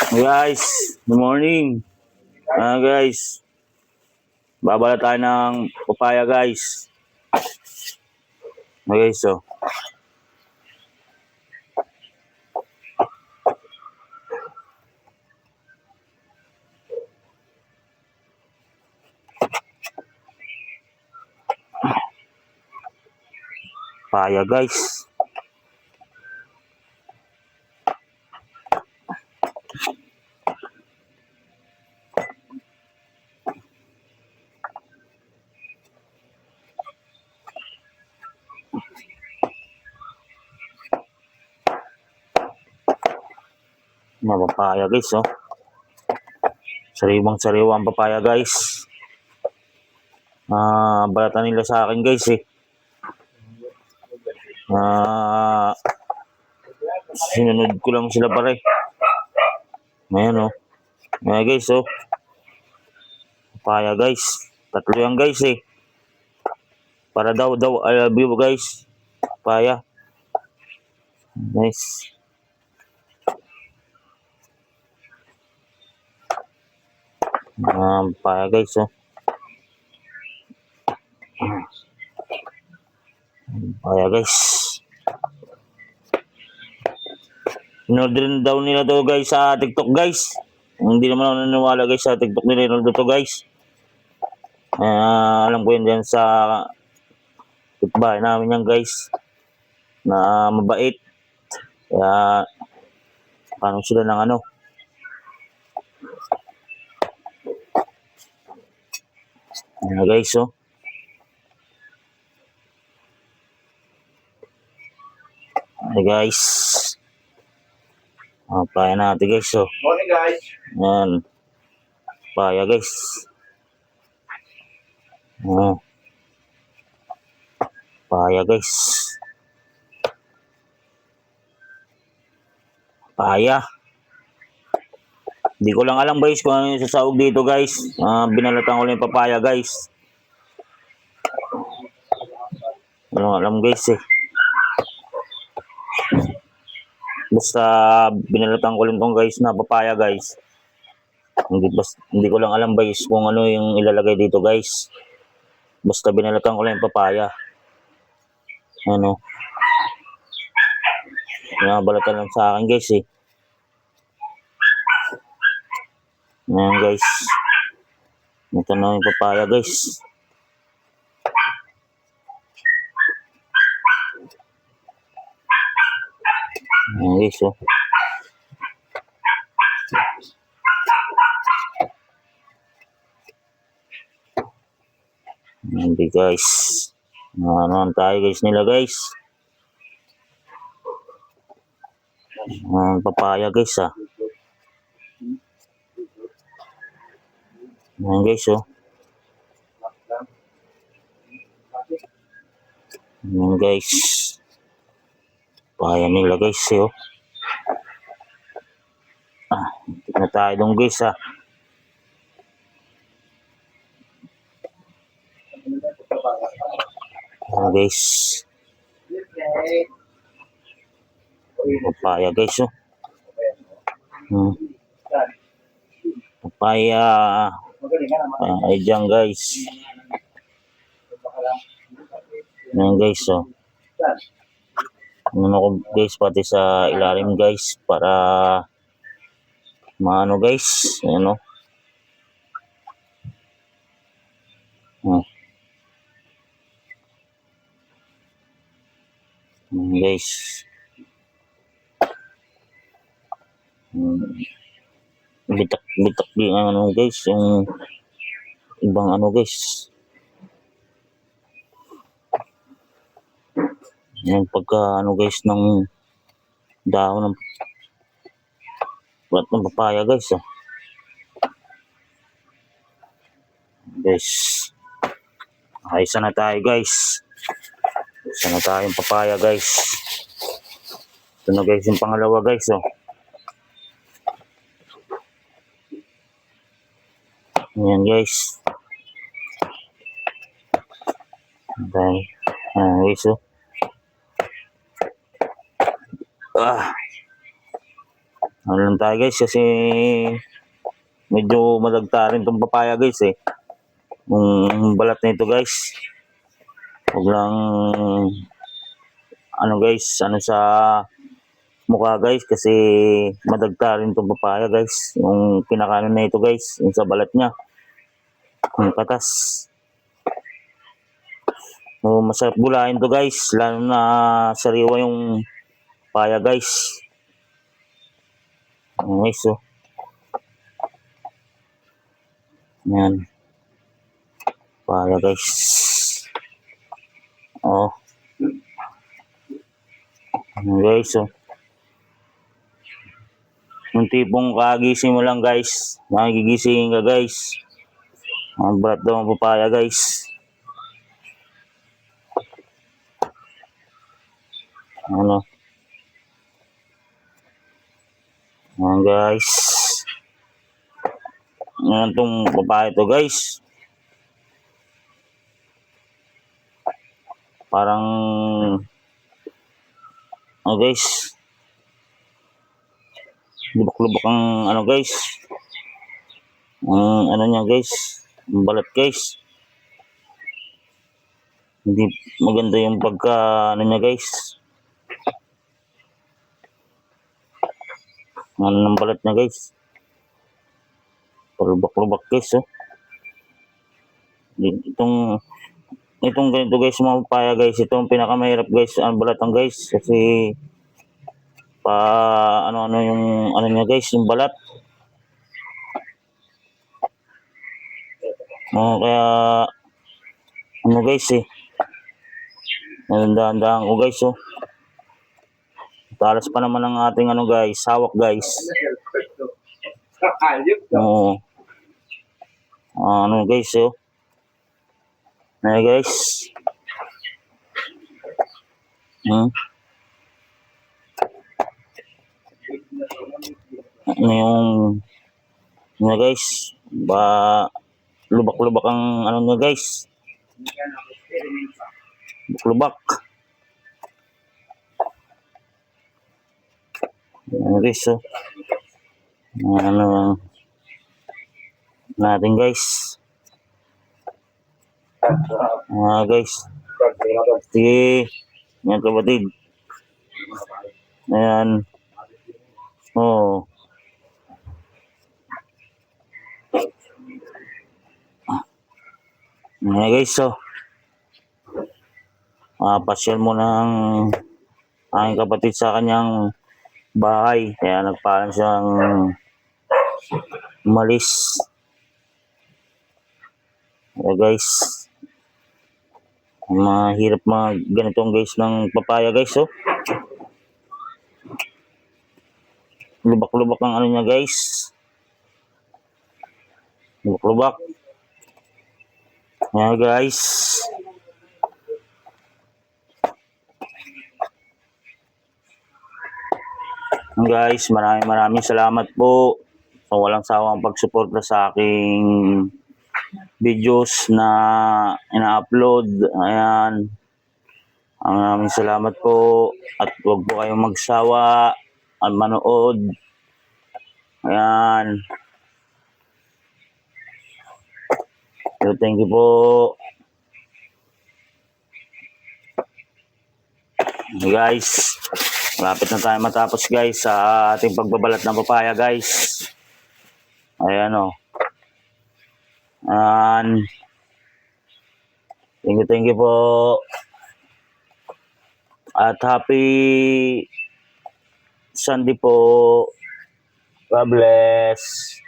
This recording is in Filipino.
Hey guys, good morning. Guys, babala tayo ng papaya guys. Okay, so. Papaya guys. Mga papaya guys, oh. Sariwang sariwa ang papaya guys. Balatan nila sa akin guys eh. Sinunod ko lang sila pare. Ayan oh. Ayan guys oh. Papaya guys. Tatlo yan guys eh. Para daw I love you guys. Papaya. Nice. Papaya guys oh. Papaya guys. In-order daw nila to guys sa TikTok guys. Hindi naman ako naniniwala guys sa TikTok nila in-order to guys. Alam ko yun dyan sa bahay namin yan guys. Na mabait. Kaya paano sila ng ano. Guys oh. Hey guys. Paya natin guys oh. Morning guys. Yan. Paya guys. Paya guys. Paya. Hindi ko lang alam guys kung ano yung sasawag dito guys. Binalatan ko lang yung papaya guys. Walang alam guys eh. Basta binalatan ko lang tong guys na papaya guys. Hindi ko lang alam guys kung ano yung ilalagay dito guys. Basta binalatan ko lang yung papaya. Ano. Nabalatan lang sa akin guys eh. Ayan guys. Ito na yung papaya guys. Ayan guys oh. Hindi guys. Ano tayo guys nila guys. Papaya guys ah. Ayan guys oh. Ayan guys. Papaya nila guys eh oh. Tignan tayo dong guys ah. Ayan guys. Papaya guys oh. Papaya. Ay dyan guys. Ayan guys oh. Ano ko guys pati sa ilalim guys para maano guys. Ano. Guys. Bitak din ano guys yung ibang ano guys. Yung pagka ano guys ng dahon ng papaya guys oh. Guys. Isa na tayo guys. Isa na tayong papaya guys. Ito na guys yung pangalawa guys oh. Ayan guys. Okay. Guys oh. Ano lang tayo guys kasi medyo madagta rin tong papaya guys eh. Yung balat nito guys. Huwag lang ano guys, ano sa mukha guys kasi madagta rin tong papaya guys. Yung kinakain na ito guys, yung sa balat niya. Yung katas. So, masarap gulain to guys, lalo na sariwa yung papaya guys. Okay, so yan. Papaya guys. Oh. Guys, so yung tipong kagising mo lang guys, nagigising ka guys. Ang balat daw ang papaya guys. Ano? Ayan guys. Ayan tong papaya to guys. Parang guys. Lubak-lubak ang ano guys. Ang ano niya guys. Ang balat guys. Hindi maganda yung pagka ano niya guys. Ano ng balat niya guys. Lubak-lubak guys oh. Itong ganito guys, mga papaya guys, ito ang pinakamahirap guys, ang balatan guys, kasi ano-ano yung ano niya guys, yung balat. Kaya ano guys eh, dahan-dahan ko guys oh. Talas pa naman ang ating ano guys, hawak guys. Oo. Ano guys oh. Ayan guys. Ano yung guys, lubak-lubak ang ano niya guys. Lubak. Ayan guys oh. Ano natin guys. Guys. Sige. Yan kapatid. Ayan. Oh. Ayan guys oh. Pasyal mo ng aking kapatid sa kanyang bahay. Kaya nagpaalam siyang umalis. Guys. Mahirap ganitong guys ng papaya guys oh. Lubak-lubak ang ano niya guys. Lubak-lubak. Ayan guys. Guys, maraming salamat po sa walang sawang pagsuporta sa aking videos na ina-upload. Ayan. Maraming salamat po at huwag po kayong magsawa at manood. Ayan. So, thank you po. Guys, malapit na tayo matapos guys sa ating pagbabalat ng papaya guys. Ayan o. And thank you po. At happy Sunday po. God bless.